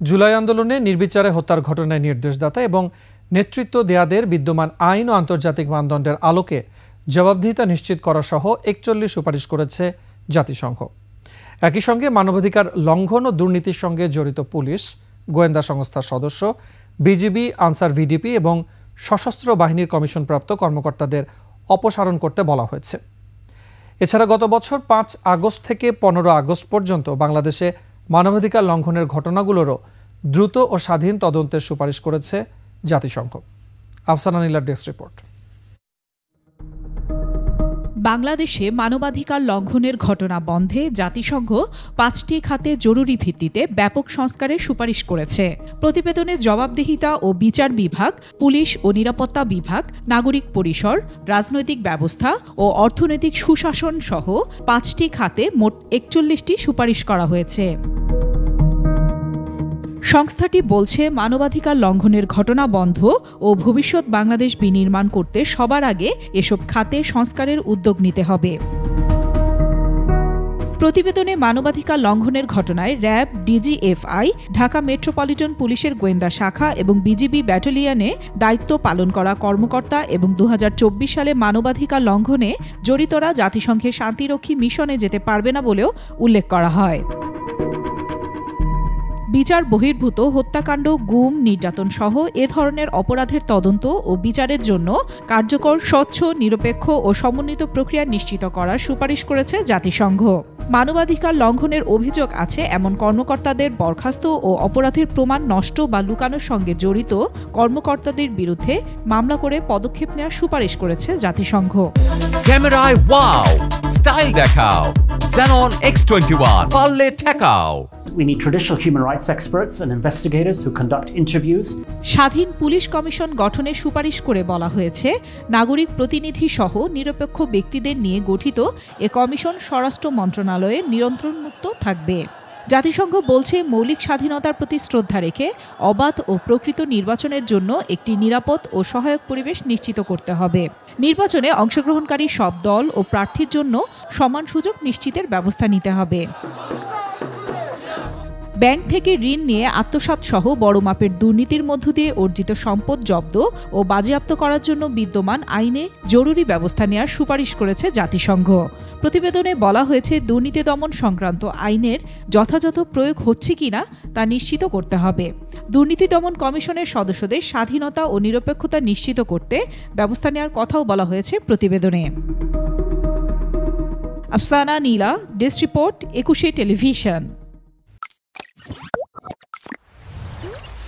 জুলাই আন্দোলনে নির্বিচারে হত্যার ঘটনায় নির্দেশদাতা এবং নেতৃত্ব দেয়াদের বিদ্যমান আইন ও আন্তর্জাতিক মানদণ্ডের আলোকে জবাবদিহিতা নিশ্চিত করা সহ ৪১ সুপারিশ করেছে জাতিসংঘ। একই সঙ্গে মানবাধিকার লঙ্ঘন ও দুর্নীতির সঙ্গে জড়িত পুলিশ, গোয়েন্দা সংস্থার সদস্য, বিজিবি, আনসার ভিডিপি এবং সশস্ত্র বাহিনীর কমিশনপ্রাপ্ত কর্মকর্তাদের অপসারণ করতে বলা হয়েছে। এছাড়া গত বছর ৫ আগস্ট থেকে ১৫ আগস্ট পর্যন্ত বাংলাদেশে মানবাধিকার লঙ্ঘনের ঘটনাগুলোরও দ্রুত ও স্বাধীন তদন্তের সুপারিশ করেছে জাতিসংঘ। আফসানা নীলার ডেস্ক রিপোর্ট। বাংলাদেশে মানবাধিকার লঙ্ঘনের ঘটনা বন্ধে জাতিসংঘ ৫টি খাতে জরুরি ভিত্তিতে ব্যাপক সংস্কারের সুপারিশ করেছে। প্রতিবেদনে জবাবদিহিতা ও বিচার বিভাগ, পুলিশ ও নিরাপত্তা বিভাগ, নাগরিক পরিসর, রাজনৈতিক ব্যবস্থা ও অর্থনৈতিক সুশাসন সহ ৫টি খাতে মোট ৪১টি সুপারিশ করা হয়েছে। সংস্থাটি বলছে, মানবাধিকার লঙ্ঘনের ঘটনা বন্ধ ও ভবিষ্যৎ বাংলাদেশ বিনির্মাণ করতে সবার আগে এসব খাতে সংস্কারের উদ্যোগ নিতে হবে। প্রতিবেদনে মানবাধিকার লঙ্ঘনের ঘটনায় র্যাব, ডিজিএফআই, ঢাকা মেট্রোপলিটন পুলিশের গোয়েন্দা শাখা এবং বিজিবি ব্যাটালিয়নে দায়িত্ব পালন করা কর্মকর্তা এবং ২০২৪ সালে মানবাধিকার লঙ্ঘনে জড়িতরা জাতিসংঘের শান্তিরক্ষী মিশনে যেতে পারবে না বলেও উল্লেখ করা হয়। বিচার বহির্ভূত হত্যাকাণ্ড, গুম, নির্যাতন সহ এ ধরনের অপরাধের তদন্ত ও বিচারের জন্য কার্যকর, স্বচ্ছ, নিরপেক্ষ ও সমন্বিত প্রক্রিয়া নিশ্চিত করার সুপারিশ করেছে জাতিসংঘ। মানবাধিকার লঙ্ঘনের অভিযোগ আছে এমন কর্মকর্তাদের বরখাস্ত ও অপরাধের প্রমাণ নষ্ট বা লুকানোর সঙ্গে জড়িত কর্মকর্তাদের বিরুদ্ধে মামলা করে পদক্ষেপ নেওয়ার সুপারিশ করেছে জাতিসংঘ। ক্যামেরায় ওয়াও, স্টাইল দেখাও, Xenon X21, পারলে ঠেকাও। We need traditional human rights experts and investigators who conduct interviews. স্বাধীন পুলিশ কমিশন গঠনের সুপারিশ করে বলা হয়েছে, নাগরিক প্রতিনিধি সহ নিরপেক্ষ ব্যক্তিদের নিয়ে গঠিত এ কমিশন স্বরাষ্ট্র মন্ত্রণালয়ের নিয়ন্ত্রণমুক্ত থাকবে। জাতিসংঘ বলছে, মৌলিক স্বাধীনতার প্রতি শ্রদ্ধা রেখে অবাধ ও প্রকৃত নির্বাচনের জন্য একটি নিরাপদ ও সহায়ক পরিবেশ নিশ্চিত করতে হবে। নির্বাচনে অংশগ্রহণকারী সব দল ও প্রার্থীর জন্য সমান সুযোগ নিশ্চিতের ব্যবস্থা নিতে হবে। ব্যাংক থেকে ঋণ নিয়ে আত্মসাৎ সহ বড় মাপের দুর্নীতির মধ্য দিয়ে অর্জিত সম্পদ জব্দ ও বাজেয়াপ্ত করার জন্য বিদ্যমান আইনে জরুরি ব্যবস্থা নেওয়ার সুপারিশ করেছে জাতিসংঘ। প্রতিবেদনে বলা হয়েছে, দুর্নীতি দমন সংক্রান্ত আইনের যথাযথ প্রয়োগ হচ্ছে কিনা তা নিশ্চিত করতে হবে। দুর্নীতি দমন কমিশনের সদস্যদের স্বাধীনতা ও নিরপেক্ষতা নিশ্চিত করতে ব্যবস্থা নেওয়ার কথাও বলা হয়েছে প্রতিবেদনে। আফসানা নীলা, ডেস্ক রিপোর্ট, ২১ টেলিভিশন।